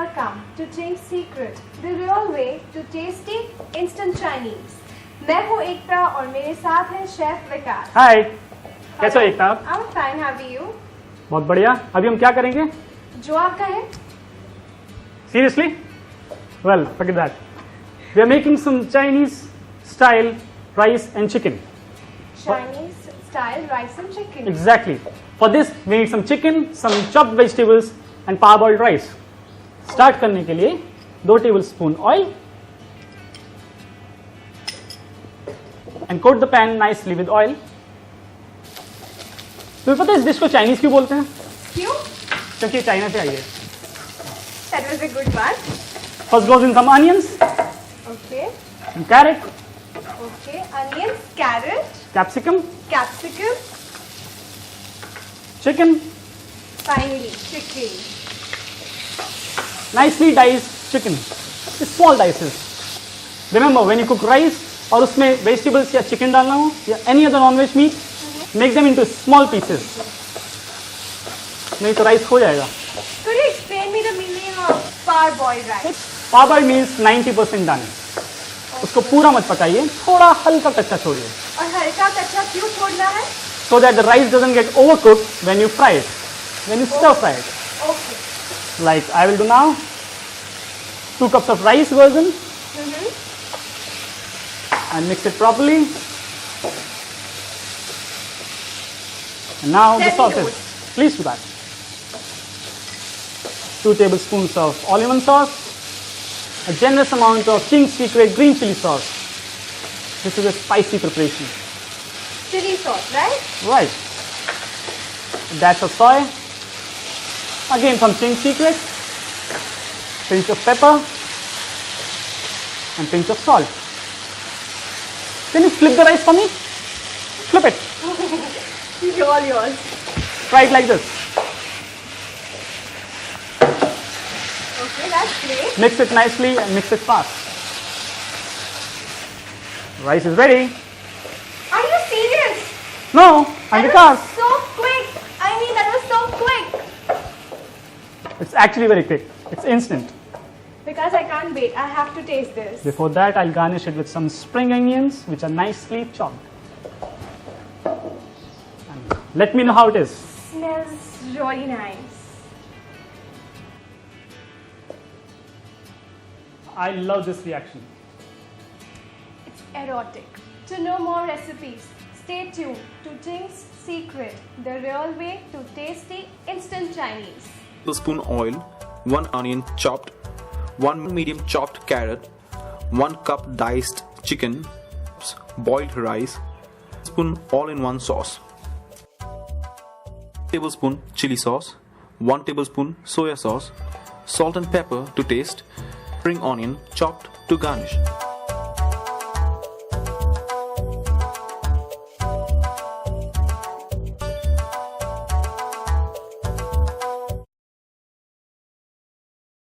welcome to Ching's Secret, the real way to tasty instant Chinese. मैं हूँ एकता और मेरे साथ है शेफ विकास. हाय, कैसे हो एकता? I'm fine, how are you? बहुत बढ़िया. अभी हम क्या करेंगे? जो आप कहें. Seriously? Well, forget that. We are making some Chinese style rice and chicken. Chinese style rice and chicken. Exactly. For this, we need some chicken, some chopped vegetables and parboiled rice. Start करने के लिए 2 tablespoon oil and coat the pan nicely with oil. तुम्हें पता है इस dish को Chinese क्यों बोलते हैं? क्यों? क्योंकि चाइना से आई है. That was a good one. First goes in some onions. Okay. Some carrot. Okay. Onions, carrot. Capsicum. Capsicum. Chicken. Finally, chicken. Nicely diced chicken. Small dices. Remember, when you cook rice और उसमें vegetables या chicken डालना हो या any other non-veg meat, make them into small pieces. नहीं तो rice हो जाएगा. Could you explain me the meaning of parboiled rice? Parboiled means 90% done. उसको पूरा मत पकाइए, थोड़ा हल्का कच्चा छोड़िए. और हल्का कच्चा क्यों छोड़ना है? So that the rice doesn't get overcooked when you fry it, when you stir fry it. Okay. Like I will do now. 2 cups of rice version. And mix it properly. And now the sauces. Please do that. 2 tablespoons of all-in-one sauce. A generous amount of Ching's secret green chili sauce. This is a spicy preparation. Chili sauce, right? Right. A dash of soy. Again from Ching's secret. Pinch of pepper. And pinch of salt. Can you flip the rice for me? Flip it. All yours. Try it like this. Okay, that's great. Mix it nicely and mix it fast. Rice is ready. Are you serious? No, I'm That Vikas. was so quick. I mean, that was so quick. It's actually very quick. It's instant. Because I can't wait. I have to taste this. Before that, I'll garnish it with some spring onions, which are nicely chopped. And let me know how it is. Smells really nice. I love this reaction. It's erotic. To know more recipes, stay tuned to Ching's Secret, the real way to tasty instant Chinese. Tablespoon oil, 1 onion chopped, 1 medium chopped carrot, 1 cup diced chicken, boiled rice, spoon all-in-one sauce, tablespoon chili sauce, 1 tablespoon soya sauce, salt and pepper to taste, spring onion chopped to garnish.